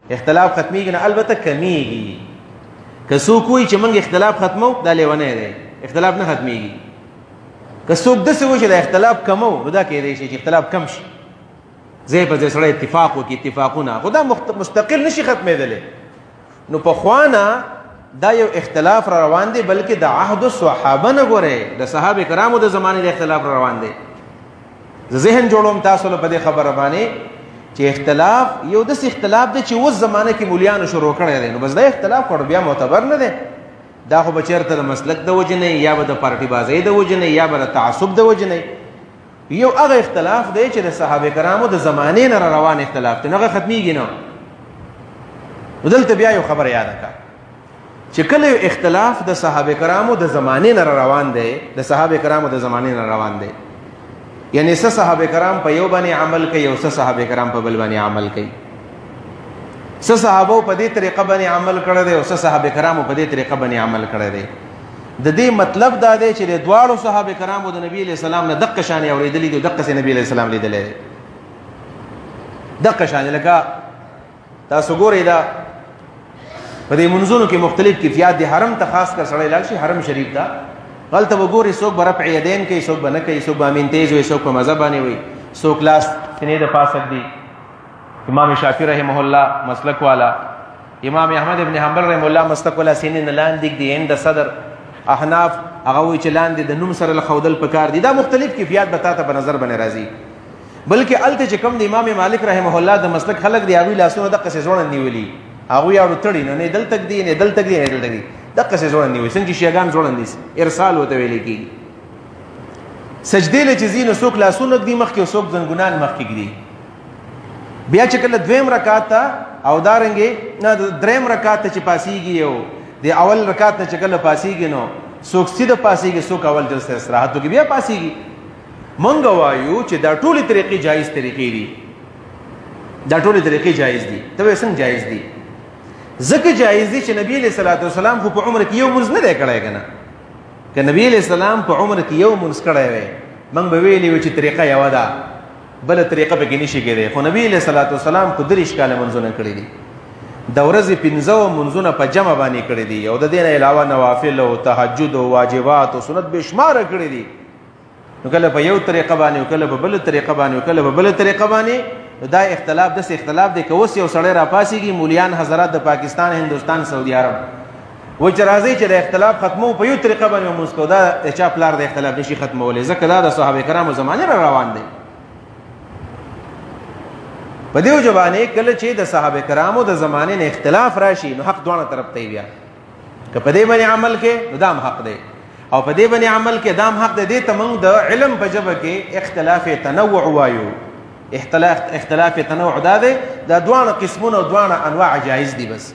اختلاف ختمیږي نه البته کمیږي که څوک وایي چې موږ اختلاف ختمو دا لیونی دی اختلاف نه ختمیږي که څوک داسې وایي چې د اختلاف کمو نو دا کیدای شي چې اختلاف کم شي ځای په ځای سړی اتفاق وکړي اتفاقونه خو دا مستقل نشي ختمېدلی نو پخوانه دا یو اختلاف را روان دی بلکې د عهد الصحابه نه ګورئ د صحابه کرامو د زمانې د اختلاف را روان دی زه ذهن جوړوم تاسو له په دې خبره باندې چې اختلاف یو داسې اختلاف دی چې اوس زمانه کې مولیانو شروع کړی دی نو بس دا اختلاف خو بیا معتبر نه دی دا خو به چېرته د مسلک د وجې نه یا به د پارټي بازۍ د وجې نه یا به د تعصب د وجې نه یو هغه اختلاف دی چې د صحابه کرامو د زمانې نه را روان اختلاف دی نو هغه ختمیږي نه نو دلته بیا یو خبره یاده کړه چې کله یو اختلاف د صحابه کرامو د زمانې نه را روان دی د صحابه کرامو د زمانې نه روان دی یعنی څه صحابه کرام په یو باندې عمل کوي او څه صحابه کرام په بل باندې عمل کوي څه صحابه په دې طریقه باندې عمل کړی دی او څه صحابه کرامو په دې طریقه باندې عمل کړی دی د دې مطلب دا دی چې د دواړو صحابه کرامو د نبی علیہ السلام نه دقه شان اورېدلي دي دقه نبی علیہ السلام لیدلی دی دقه شان لکه تاسو ګورئ دا په دې منځونو کې مختلف کیفیات دي حرم ته خاص کر سړی لاړ شي حرم شریف ته هلته به ګورئ څوک به رفع یدین کوي څوک به نه کوي څوک به امین تیز وي څوک په مذهب باندې وي څوک لاس سینې د پاسه ږدي امام شافعي رحمه الله مسلک والا امام احمد ابن حنبل رحمه الله مسلک والا سینې نه لاندې ږدي عند صدر احناف هغه وایي چې لاندې د نوم سره ښودل پکار دي دا مختلف کیفیات به تا ته په نظر باندې راځي بلکې هلته چې کوم د امام مالک رحمه الله د مسلک خلک دي هغوی لاسونه دقسې ځوړن نیولي هغوی اړو تړي نو نه دلته ږدي نه دلته ږدي نه دلته ږدي دقسې ځوړن نیولي څنګه چې شیګان ځوړن دي ارسال ورته ویلی کېږي سجدې له چې ځي نو څوک لاسونه ږدي مخکې او څوک زنګونان مخکې ږدي بیا چې کله دویم رکعت ته او دارنګې نه دریم رکعت ته چې پاسېږي او د اول رکعت نه چې کله پاسېږي نو څوک سیده پاسېږي څوک اول جلسه استراحت وکړي بیا پاسېږي موږ وایو چې دا ټولې طریقې جایز طریقې دي دا ټولې طریقې جایز دي ته وایې څنګه جایز دي ځکه جایز دي چې نبي علیه صلات وسلام خو په عمر کې یو مونځ نه دی کړی که نه که نبي علیه السلام په عمر کې یو مونځ کړی وی موږ به ویلي وو چې طریقه یوه ده بله طریقه پکې نشي کېدی خو نبي علیه صلات وسلام خو 30 کاله مونځونه کړي دي د ورځې 15 مونځونه په جمع باندې کړي دي او د دې نه علاوه نوافل او تهجد او واجبات او سنت بې شماره کړي دي نو کله په یو طریقه باندې او کله په بله طریقه باندې او کله په بله طریقه باندې دا اختلاف داسې اختلاف دی که اوس یو سړی راپاسېږي مولیان حضرات د پاکستان هندوستان سعودي عرب وایي چې راځئ چې د اختلاف ختمو په یو طریقه باندې مونځ کوو دا د چا پلار د اختلاف نشي ختمولی ځکه دا د صحابه کرامو زمانې را روان دی په دې وجه باندې کله چې د صحابه کرامو د زمانې نه اختلاف راشي نو حق دواړه طرف ته بیا که په دې باندې عمل کې نو دا هم حق دی او په دې باندې عمل کې دا هم حق دی دې ته موږ د علم په ژبه کې اختلاف تنوع وایو اختلاف تنوع دا دی دا دواړه قسمونه او دواړه انواع جایز دي بس